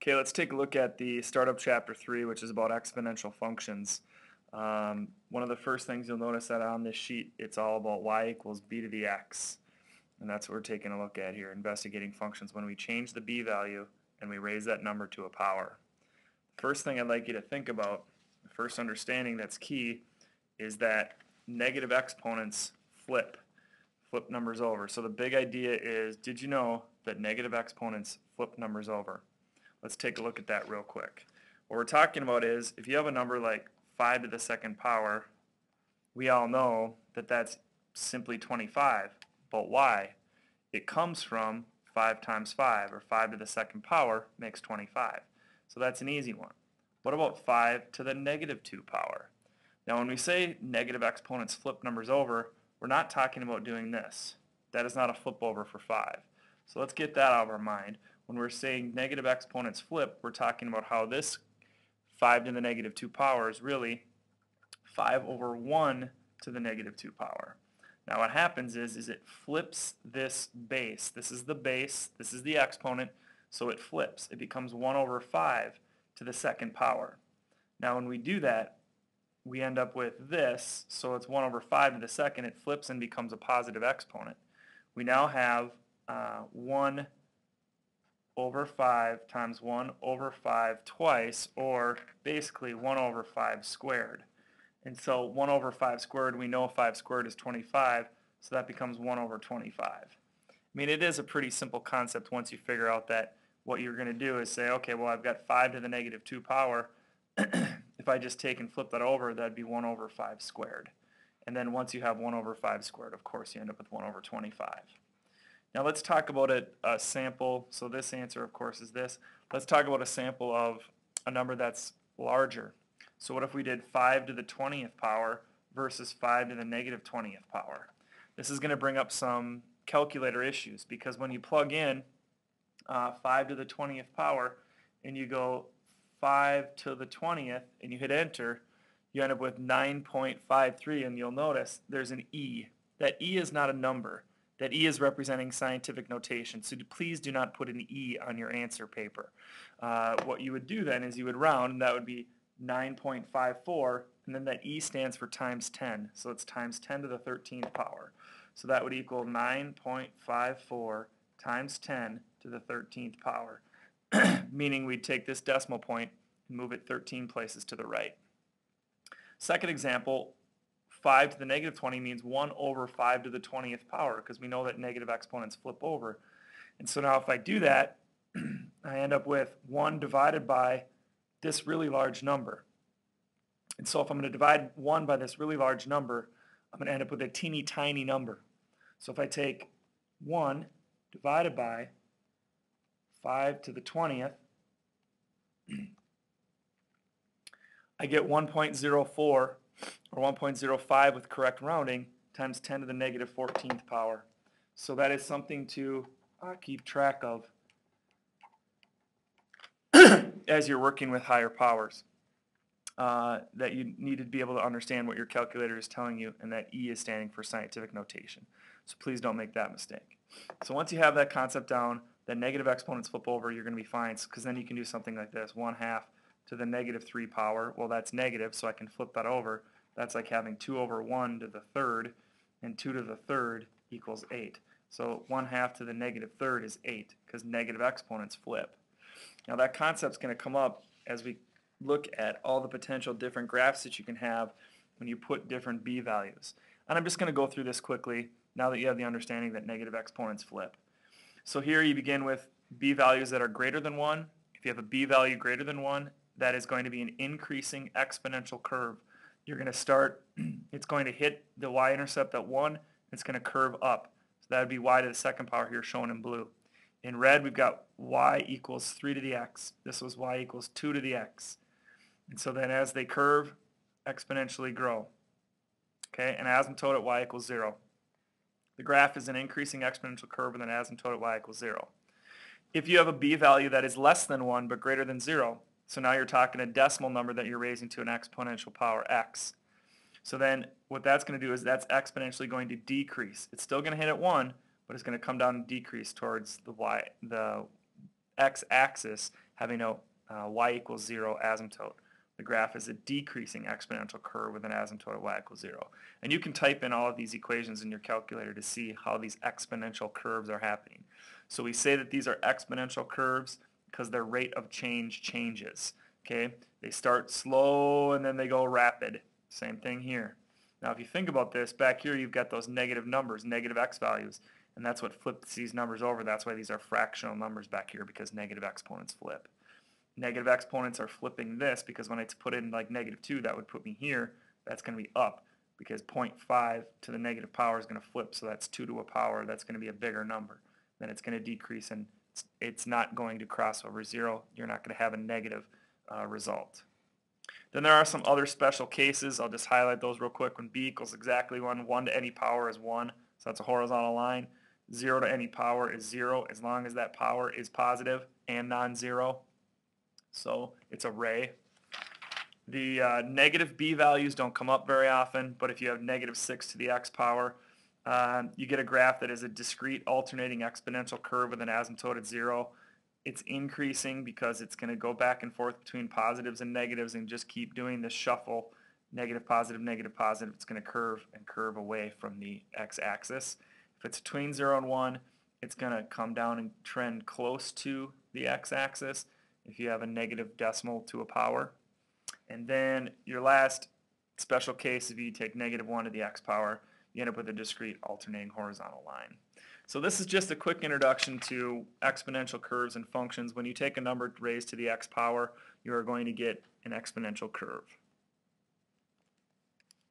Okay, let's take a look at the Startup Chapter 3, which is about exponential functions. One of the first things you'll notice that on this sheet, it's all about y equals b to the x. And that's what we're taking a look at here, investigating functions when we change the b value and we raise that number to a power. First thing I'd like you to think about, the first understanding that's key, is that negative exponents flip numbers over. So the big idea is, did you know that negative exponents flip numbers over? Let's take a look at that real quick. What we're talking about is, if you have a number like 5 to the second power, we all know that that's simply 25. But why? It comes from 5 times 5, or 5 to the second power makes 25. So that's an easy one. What about 5 to the negative 2 power? Now when we say negative exponents flip numbers over, we're not talking about doing this. That is not a flip over for 5. So let's get that out of our mind. When we're saying negative exponents flip, we're talking about how this 5 to the negative 2 power is really 5 over 1 to the negative 2 power. Now what happens is it flips this base. This is the base, this is the exponent, so it flips. It becomes 1 over 5 to the second power. Now when we do that, we end up with this, so it's 1 over 5 to the second. It flips and becomes a positive exponent. We now have 1 over 5 times 1 over 5 twice, or basically 1 over 5 squared. And so 1 over 5 squared, we know 5 squared is 25, so that becomes 1 over 25. I mean, it is a pretty simple concept once you figure out that what you're going to do is say, okay, well, I've got 5 to the negative 2 power. If I just take and flip that over, that'd be 1 over 5 squared. And then once you have 1 over 5 squared, of course, you end up with 1 over 25. Now let's talk about a sample. So this answer, of course, is this. Let's talk about a sample of a number that's larger. So what if we did 5 to the 20th power versus 5 to the negative 20th power? This is going to bring up some calculator issues, because when you plug in 5 to the 20th power and you go 5 to the 20th and you hit enter, you end up with 9.53, and you'll notice there's an E. That E is not a number. That E is representing scientific notation, so please do not put an E on your answer paper. What you would do then is you would round, and that would be 9.54, and then that E stands for times 10, so it's times 10 to the 13th power. So that would equal 9.54 times 10 to the 13th power, meaning we'd take this decimal point and move it 13 places to the right. Second example, 5 to the negative 20 means 1 over 5 to the 20th power, because we know that negative exponents flip over. And so now if I do that, I end up with 1 divided by this really large number. And so if I'm going to divide 1 by this really large number, I'm going to end up with a teeny tiny number. So if I take 1 divided by 5 to the 20th, I get 1.04 or 1.05 with correct rounding times 10 to the negative 14th power. So that is something to keep track of as you're working with higher powers. That you need to be able to understand what your calculator is telling you, and that E is standing for scientific notation. So please don't make that mistake. So once you have that concept down, that negative exponents flip over, you're going to be fine, because then you can do something like this: 1/2 to the negative 3 power. Well, that's negative, so I can flip that over. That's like having 2 over 1 to the third, and 2 to the third equals 8. So 1/2 to the negative third is 8, because negative exponents flip. Now that concept's going to come up as we look at all the potential different graphs that you can have when you put different b values. And I'm just going to go through this quickly now that you have the understanding that negative exponents flip. So here you begin with b values that are greater than 1. If you have a b value greater than 1, that is going to be an increasing exponential curve. You're going to start, it's going to hit the y-intercept at 1, it's going to curve up. So that would be y to the second power here, shown in blue. In red, we've got y equals 3 to the x. This was y equals 2 to the x. And so then as they curve, exponentially grow. Okay, and asymptote at y equals 0. The graph is an increasing exponential curve with an asymptote at y equals 0. If you have a b value that is less than 1 but greater than 0, so now you're talking a decimal number that you're raising to an exponential power x. So then what that's going to do is that's exponentially going to decrease. It's still going to hit at 1, but it's going to come down and decrease towards the x-axis